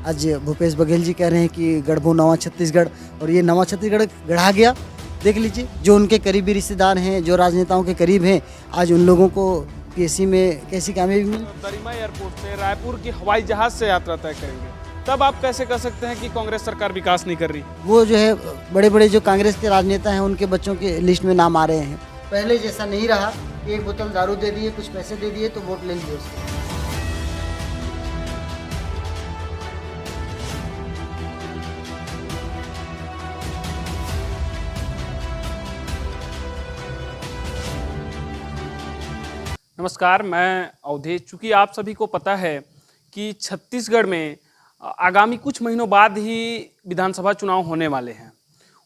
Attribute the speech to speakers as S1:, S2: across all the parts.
S1: आज भूपेश बघेल जी कह रहे हैं कि गढ़बो नवा छत्तीसगढ़, और ये नवा छत्तीसगढ़ गढ़ा गया। देख लीजिए, जो उनके करीबी रिश्तेदार हैं, जो राजनेताओं के करीब हैं, आज उन लोगों को पीएससी में कैसी कामयाबी मिली।
S2: दरिमा एयरपोर्ट से रायपुर की हवाई जहाज से यात्रा तय करेंगे, तब आप कैसे कह सकते हैं कि कांग्रेस सरकार विकास नहीं कर रही?
S1: वो जो है बड़े बड़े जो कांग्रेस के राजनेता हैं, उनके बच्चों के लिस्ट में नाम आ रहे हैं। पहले जैसा नहीं रहा, एक बोतल दारू दे दिए, कुछ पैसे दे दिए तो वोट ले लिए उससे।
S2: नमस्कार, मैं अवधेश। चूँकि आप सभी को पता है कि छत्तीसगढ़ में आगामी कुछ महीनों बाद ही विधानसभा चुनाव होने वाले हैं।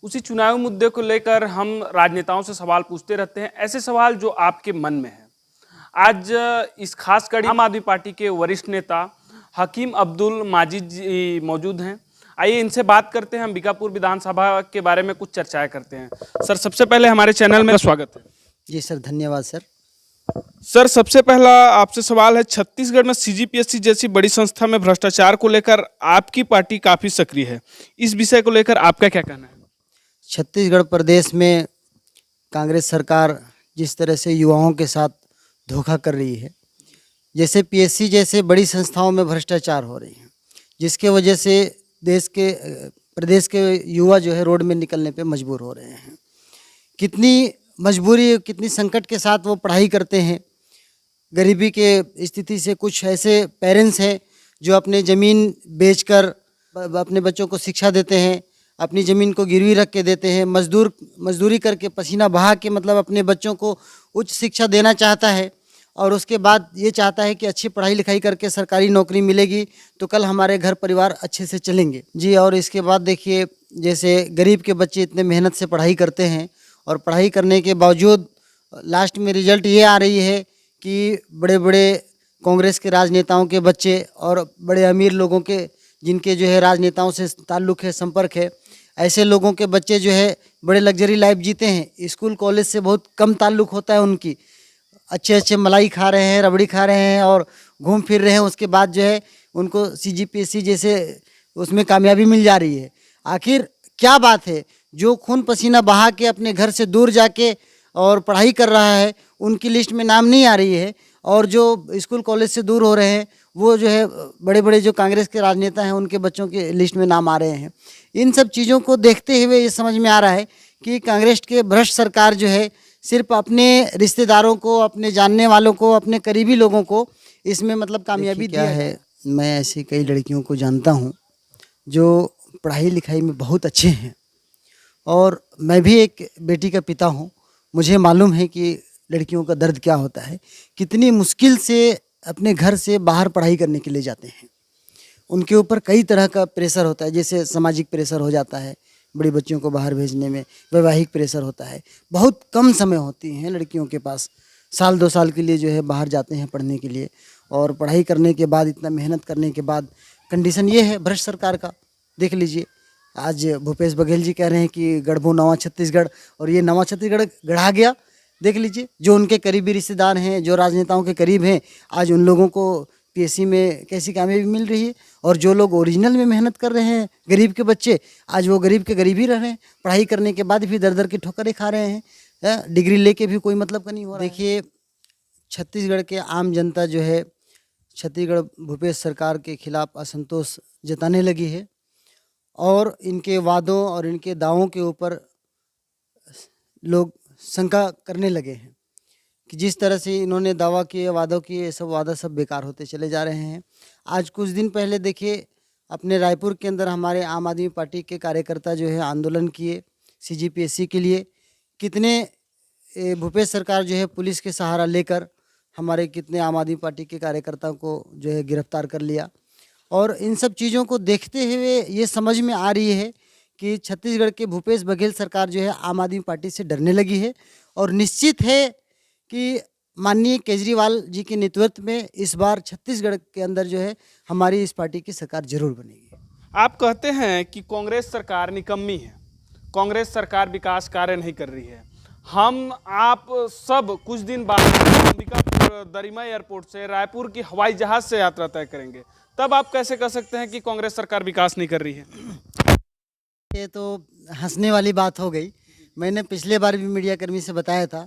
S2: उसी चुनावी मुद्दे को लेकर हम राजनेताओं से सवाल पूछते रहते हैं, ऐसे सवाल जो आपके मन में हैं। आज इस खास कड़ी आम आदमी पार्टी के वरिष्ठ नेता हकीम अब्दुल माजिद जी मौजूद हैं। आइए इनसे बात करते हैं, अंबिकापुर विधानसभा के बारे में कुछ चर्चाएं करते हैं। सर, सबसे पहले हमारे चैनल में स्वागत है।
S1: जी सर, धन्यवाद सर।
S2: सर, सबसे पहला आपसे सवाल है, छत्तीसगढ़ में सीजीपीएससी जैसी बड़ी संस्था में भ्रष्टाचार को लेकर आपकी पार्टी काफी सक्रिय है। इस विषय को लेकर आपका क्या कहना है?
S1: छत्तीसगढ़ प्रदेश में कांग्रेस सरकार जिस तरह से युवाओं के साथ धोखा कर रही है, जैसे पीएससी जैसे बड़ी संस्थाओं में भ्रष्टाचार हो रही है, जिसके वजह से प्रदेश के युवा जो है रोड में निकलने पे मजबूर हो रहे हैं। कितनी मजबूरी, कितनी संकट के साथ वो पढ़ाई करते हैं। गरीबी के स्थिति से कुछ ऐसे पेरेंट्स हैं जो अपने ज़मीन बेचकर अपने बच्चों को शिक्षा देते हैं, अपनी ज़मीन को गिरवी रख के देते हैं। मजदूरी करके पसीना बहा के मतलब अपने बच्चों को उच्च शिक्षा देना चाहता है, और उसके बाद ये चाहता है कि अच्छी पढ़ाई लिखाई करके सरकारी नौकरी मिलेगी तो कल हमारे घर परिवार अच्छे से चलेंगे। जी, और इसके बाद देखिए, जैसे गरीब के बच्चे इतने मेहनत से पढ़ाई करते हैं, और पढ़ाई करने के बावजूद लास्ट में रिजल्ट ये आ रही है कि बड़े बड़े कांग्रेस के राजनेताओं के बच्चे और बड़े अमीर लोगों के, जिनके जो है राजनेताओं से ताल्लुक़ है, संपर्क है, ऐसे लोगों के बच्चे जो है बड़े लग्जरी लाइफ जीते हैं। स्कूल कॉलेज से बहुत कम ताल्लुक़ होता है उनकी। अच्छे मलाई खा रहे हैं, रबड़ी खा रहे हैं और घूम फिर रहे हैं। उसके बाद जो है उनको सीजीपीएससी जैसे उसमें कामयाबी मिल जा रही है। आखिर क्या बात है? जो खून पसीना बहा के अपने घर से दूर जाके और पढ़ाई कर रहा है, उनकी लिस्ट में नाम नहीं आ रही है, और जो स्कूल कॉलेज से दूर हो रहे हैं वो जो है बड़े बड़े जो कांग्रेस के राजनेता हैं, उनके बच्चों के लिस्ट में नाम आ रहे हैं। इन सब चीज़ों को देखते हुए ये समझ में आ रहा है कि कांग्रेस के भ्रष्ट सरकार जो है सिर्फ अपने रिश्तेदारों को, अपने जानने वालों को, अपने करीबी लोगों को इसमें मतलब कामयाबी दिया है। मैं ऐसी कई लड़कियों को जानता हूँ जो पढ़ाई लिखाई में बहुत अच्छे हैं, और मैं भी एक बेटी का पिता हूँ। मुझे मालूम है कि लड़कियों का दर्द क्या होता है, कितनी मुश्किल से अपने घर से बाहर पढ़ाई करने के लिए जाते हैं। उनके ऊपर कई तरह का प्रेशर होता है, जैसे सामाजिक प्रेशर हो जाता है बड़ी बच्चियों को बाहर भेजने में, वैवाहिक प्रेशर होता है। बहुत कम समय होती हैं लड़कियों के पास, साल 2 साल के लिए जो है बाहर जाते हैं पढ़ने के लिए, और पढ़ाई करने के बाद, इतना मेहनत करने के बाद कंडीशन ये है भ्रष्ट सरकार का। देख लीजिए, आज भूपेश बघेल जी कह रहे हैं कि गढ़बो नवा छत्तीसगढ़, और ये नवा छत्तीसगढ़ गढ़ा गया। देख लीजिए, जो उनके करीबी रिश्तेदार हैं, जो राजनेताओं के करीब हैं, आज उन लोगों को पीएससी में कैसी कामयाबी मिल रही है। और जो लोग ओरिजिनल में मेहनत कर रहे हैं, गरीब के बच्चे, आज वो गरीब के गरीब ही रह रहे हैं। पढ़ाई करने के बाद भी दर दर की ठोकरें खा रहे हैं। डिग्री लेके भी कोई मतलब का नहीं हो रहा है। देखिए, छत्तीसगढ़ के आम जनता जो है छत्तीसगढ़ भूपेश सरकार के खिलाफ असंतोष जताने लगी है, और इनके वादों और इनके दावों के ऊपर लोग शंका करने लगे हैं कि जिस तरह से इन्होंने दावा किए, वादों किए, सब वादा सब बेकार होते चले जा रहे हैं। आज कुछ दिन पहले देखिए, अपने रायपुर के अंदर हमारे आम आदमी पार्टी के कार्यकर्ता जो है आंदोलन किए सीजीपीएससी के लिए। कितने भूपेश सरकार जो है पुलिस के सहारा लेकर हमारे कितने आम आदमी पार्टी के कार्यकर्ताओं को जो है गिरफ्तार कर लिया। और इन सब चीज़ों को देखते हुए ये समझ में आ रही है कि छत्तीसगढ़ के भूपेश बघेल सरकार जो है आम आदमी पार्टी से डरने लगी है, और निश्चित है कि माननीय केजरीवाल जी के नेतृत्व में इस बार छत्तीसगढ़ के अंदर जो है हमारी इस पार्टी की सरकार जरूर बनेगी।
S2: आप कहते हैं कि कांग्रेस सरकार निकम्मी है, कांग्रेस सरकार विकास कार्य नहीं कर रही है। हम आप सब कुछ दिन बाद अंबिकापुर दरिमा एयरपोर्ट से रायपुर की हवाई जहाज से यात्रा तय करेंगे, तब आप कैसे कह सकते हैं कि कांग्रेस सरकार विकास नहीं कर रही है?
S1: ये तो हंसने वाली बात हो गई। मैंने पिछले बार भी मीडिया कर्मी से बताया था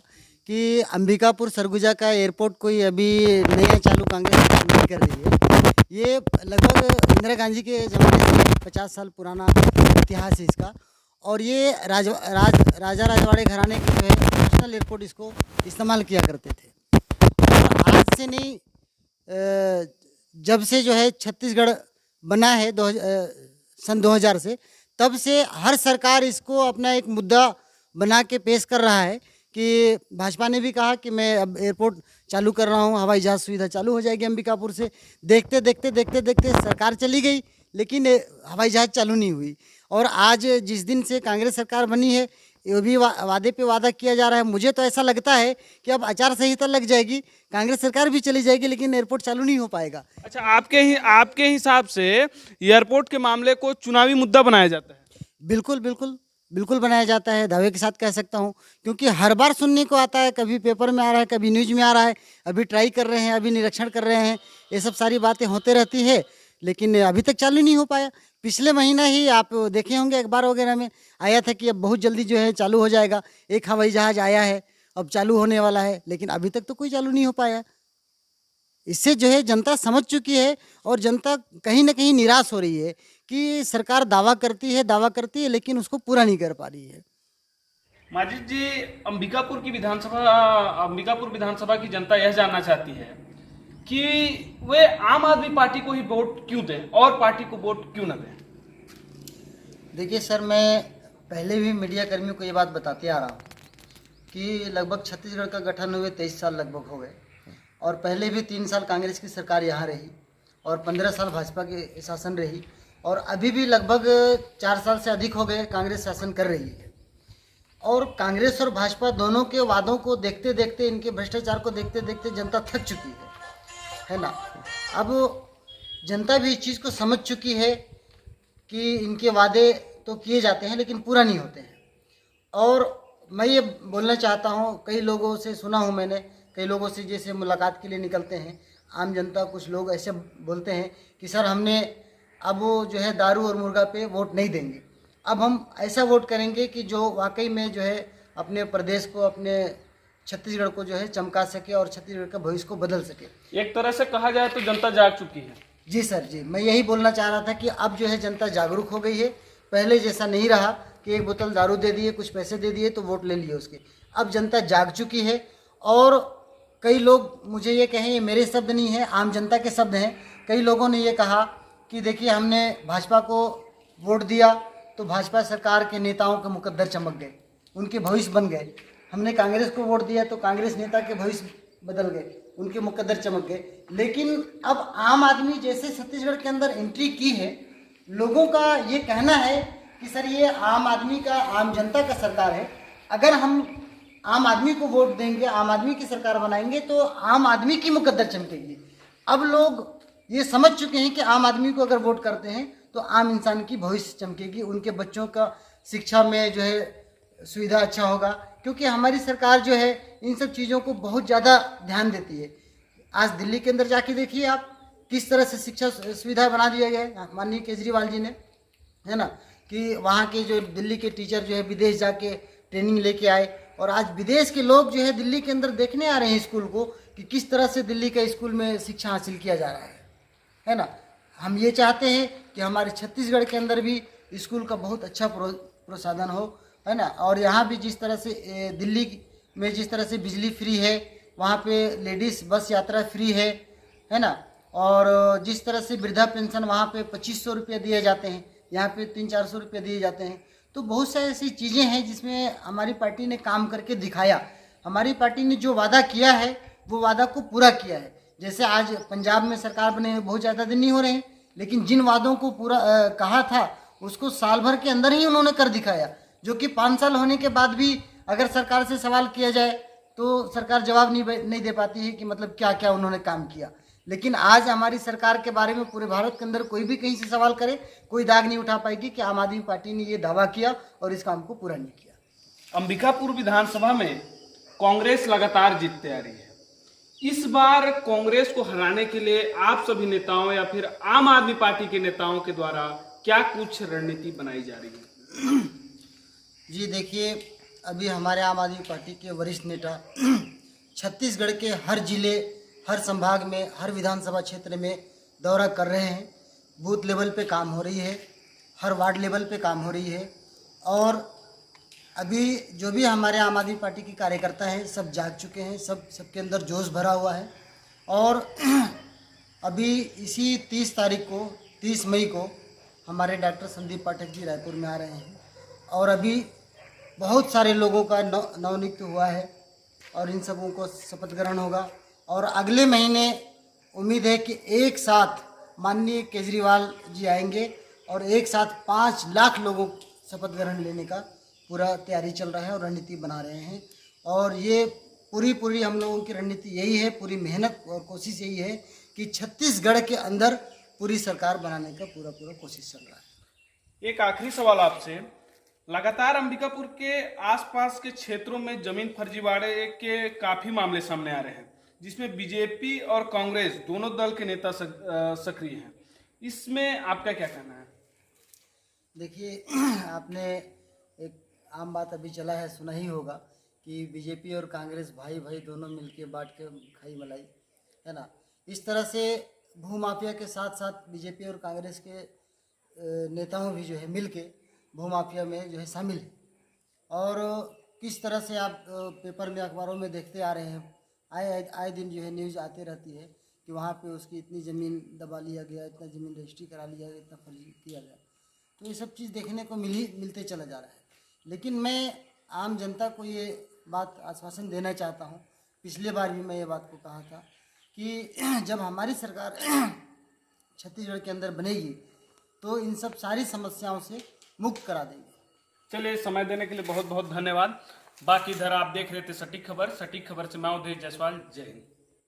S1: कि अंबिकापुर सरगुजा का एयरपोर्ट कोई अभी नया चालू कांग्रेस सरकार नहीं कर रही है। ये लगभग इंदिरा गांधी के ज़माने से 50 साल पुराना इतिहास है इसका। और ये राजा राजवाड़े घराने के जो है नेशनल एयरपोर्ट इसको इस्तेमाल किया करते थे। और आज से नहीं, जब से जो है छत्तीसगढ़ बना है सन 2000 से, तब से हर सरकार इसको अपना एक मुद्दा बना के पेश कर रहा है कि भाजपा ने भी कहा कि मैं अब एयरपोर्ट चालू कर रहा हूँ, हवाई जहाज़ सुविधा चालू हो जाएगी अंबिकापुर से। देखते देखते देखते देखते सरकार चली गई, लेकिन हवाई जहाज़ चालू नहीं हुई। और आज जिस दिन से कांग्रेस सरकार बनी है, ये भी वादे पे वादा किया जा रहा है। मुझे तो ऐसा लगता है कि अब आचार संहिता लग जाएगी, कांग्रेस सरकार भी चली जाएगी, लेकिन एयरपोर्ट चालू नहीं हो पाएगा।
S2: अच्छा, आपके हिसाब से एयरपोर्ट के मामले को चुनावी मुद्दा बनाया जाता है?
S1: बिल्कुल बिल्कुल बिल्कुल बनाया जाता है, दावे के साथ कह सकता हूँ, क्योंकि हर बार सुनने को आता है, कभी पेपर में आ रहा है, कभी न्यूज में आ रहा है, अभी ट्राई कर रहे हैं, अभी निरीक्षण कर रहे हैं, ये सब सारी बातें होते रहती है, लेकिन अभी तक चालू नहीं हो पाया। पिछले महीना ही आप देखे होंगे अखबार वगैरह में आया था कि अब बहुत जल्दी जो है चालू हो जाएगा, एक हवाई जहाज़ आया है, अब चालू होने वाला है, लेकिन अभी तक तो कोई चालू नहीं हो पाया। इससे जो है जनता समझ चुकी है और जनता कहीं ना कहीं निराश हो रही है कि सरकार दावा करती है लेकिन उसको पूरा नहीं कर पा रही है।
S2: माजिद जी, अंबिकापुर विधानसभा की जनता यह जानना चाहती है कि वे आम आदमी पार्टी को ही वोट क्यों दें और पार्टी को वोट क्यों न दें?
S1: देखिए सर, मैं पहले भी मीडिया कर्मियों को ये बात बताते आ रहा हूँ कि लगभग छत्तीसगढ़ का गठन हुए 23 साल लगभग हो गए, और पहले भी 3 साल कांग्रेस की सरकार यहाँ रही और 15 साल भाजपा के शासन रही, और अभी भी लगभग 4 साल से अधिक हो गए कांग्रेस शासन कर रही है। और कांग्रेस और भाजपा दोनों के वादों को देखते देखते, इनके भ्रष्टाचार को देखते देखते जनता थक चुकी है ना। अब जनता भी इस चीज़ को समझ चुकी है कि इनके वादे तो किए जाते हैं लेकिन पूरा नहीं होते हैं। और मैं ये बोलना चाहता हूँ, कई लोगों से सुना हूँ मैंने, कई लोगों से जैसे मुलाकात के लिए निकलते हैं आम जनता, कुछ लोग ऐसे बोलते हैं कि सर हमने अब वो जो है दारू और मुर्गा पे वोट नहीं देंगे, अब हम ऐसा वोट करेंगे कि जो वाकई में जो है अपने प्रदेश को, अपने छत्तीसगढ़ को जो है चमका सके और छत्तीसगढ़ का भविष्य को बदल सके।
S2: एक तरह से कहा जाए तो जनता जाग चुकी है।
S1: जी सर जी, मैं यही बोलना चाह रहा था कि अब जो है जनता जागरूक हो गई है। पहले जैसा नहीं रहा कि एक बोतल दारू दे दिए, कुछ पैसे दे दिए तो वोट ले लिए उसके। अब जनता जाग चुकी है। और कई लोग मुझे ये कहें, ये मेरे शब्द नहीं है, आम जनता के शब्द हैं, कई लोगों ने ये कहा कि देखिए हमने भाजपा को वोट दिया तो भाजपा सरकार के नेताओं के मुकद्दर चमक गए, उनके भविष्य बन गए। हमने कांग्रेस को वोट दिया तो कांग्रेस नेता के भविष्य बदल गए, उनके मुकद्दर चमक गए। लेकिन अब आम आदमी जैसे छत्तीसगढ़ के अंदर एंट्री की है, लोगों का ये कहना है कि सर ये आम आदमी का, आम जनता का सरकार है, अगर हम आम आदमी को वोट देंगे, आम आदमी की सरकार बनाएंगे तो आम आदमी की मुकद्दर चमकेगी। अब लोग ये समझ चुके हैं कि आम आदमी को अगर वोट करते हैं तो आम इंसान की भविष्य चमकेगी, उनके बच्चों का शिक्षा में जो है सुविधा अच्छा होगा, क्योंकि हमारी सरकार जो है इन सब चीज़ों को बहुत ज़्यादा ध्यान देती है। आज दिल्ली के अंदर जाके देखिए आप, किस तरह से शिक्षा सुविधा बना दिया गया है माननीय केजरीवाल जी ने, है ना, कि वहाँ के जो दिल्ली के टीचर जो है विदेश जाके ट्रेनिंग लेके आए, और आज विदेश के लोग जो है दिल्ली के अंदर देखने आ रहे हैं स्कूल को कि किस तरह से दिल्ली का स्कूल में शिक्षा हासिल किया जा रहा है ना। हम ये चाहते हैं कि हमारे छत्तीसगढ़ के अंदर भी स्कूल का बहुत अच्छा प्रोत्साहन हो, है ना। और यहाँ भी जिस तरह से दिल्ली में जिस तरह से बिजली फ्री है, वहाँ पे लेडीज़ बस यात्रा फ्री है ना। और जिस तरह से वृद्धा पेंशन वहाँ पे 2500 रुपये दिए जाते हैं, यहाँ पे 300-400 रुपये दिए जाते हैं। तो बहुत सारी ऐसी चीज़ें हैं जिसमें हमारी पार्टी ने काम करके दिखाया। हमारी पार्टी ने जो वादा किया है वो वादा को पूरा किया है। जैसे आज पंजाब में सरकार बने बहुत ज़्यादा दिन नहीं हो रहे हैं, लेकिन जिन वादों को पूरा कहा था उसको साल भर के अंदर ही उन्होंने कर दिखाया, जो कि 5 साल होने के बाद भी अगर सरकार से सवाल किया जाए तो सरकार जवाब नहीं दे पाती है कि मतलब क्या क्या उन्होंने काम किया। लेकिन आज हमारी सरकार के बारे में पूरे भारत के अंदर कोई भी कहीं से सवाल करे, कोई दाग नहीं उठा पाएगी कि आम आदमी पार्टी ने ये दावा किया और इस काम को पूरा नहीं किया।
S2: अंबिकापुर विधानसभा में कांग्रेस लगातार जीतते आ रही है, इस बार कांग्रेस को हराने के लिए आप सभी नेताओं या फिर आम आदमी पार्टी के नेताओं के द्वारा क्या कुछ रणनीति बनाई जा रही है?
S1: जी देखिए, अभी हमारे आम आदमी पार्टी के वरिष्ठ नेता छत्तीसगढ़ के हर जिले, हर संभाग में, हर विधानसभा क्षेत्र में दौरा कर रहे हैं। बूथ लेवल पे काम हो रही है, हर वार्ड लेवल पे काम हो रही है। और अभी जो भी हमारे आम आदमी पार्टी के कार्यकर्ता हैं सब जाग चुके हैं, सबके अंदर जोश भरा हुआ है। और अभी इसी 30 मई को हमारे डॉक्टर संदीप पाठक जी रायपुर में आ रहे हैं और अभी बहुत सारे लोगों का नवनियुक्त हुआ है और इन सबों को शपथ ग्रहण होगा। और अगले महीने उम्मीद है कि एक साथ माननीय केजरीवाल जी आएंगे और एक साथ 5 लाख लोगों शपथ ग्रहण लेने का पूरा तैयारी चल रहा है और रणनीति बना रहे हैं। और ये पूरी हम लोगों की रणनीति यही है, पूरी मेहनत और कोशिश यही है कि छत्तीसगढ़ के अंदर पूरी सरकार बनाने का पूरा कोशिश चल रहा है।
S2: एक आखिरी सवाल आपसे, लगातार अंबिकापुर के आसपास के क्षेत्रों में जमीन फर्जीवाड़े के काफी मामले सामने आ रहे हैं, जिसमें बीजेपी और कांग्रेस दोनों दल के नेता सक्रिय हैं। इसमें आपका क्या कहना है?
S1: देखिए, आपने एक आम बात अभी चला है, सुना ही होगा कि बीजेपी और कांग्रेस भाई दोनों मिलके बांट के खाई मलाई, है ना। इस तरह से भूमाफिया के साथ साथ बीजेपी और कांग्रेस के नेताओं भी जो है मिलके भूमाफिया में जो है शामिल है। और किस तरह से आप पेपर में, अखबारों में देखते आ रहे हैं, आए दिन जो है न्यूज़ आते रहती है कि वहाँ पे उसकी इतनी ज़मीन दबा लिया गया, इतना ज़मीन रजिस्ट्री करा लिया गया, इतना फर्जी किया गया। तो ये सब चीज़ देखने को मिलते चला जा रहा है। लेकिन मैं आम जनता को ये बात आश्वासन देना चाहता हूँ, पिछले बार भी मैं ये बात को कहा था कि जब हमारी सरकार छत्तीसगढ़ के अंदर बनेगी तो इन सब सारी समस्याओं से मुक्त करा देंगे।
S2: चलिए, समय देने के लिए बहुत बहुत धन्यवाद। बाकी इधर आप देख रहे थे सटीक खबर से मैं अवधेश जायसवाल। जय हिंद।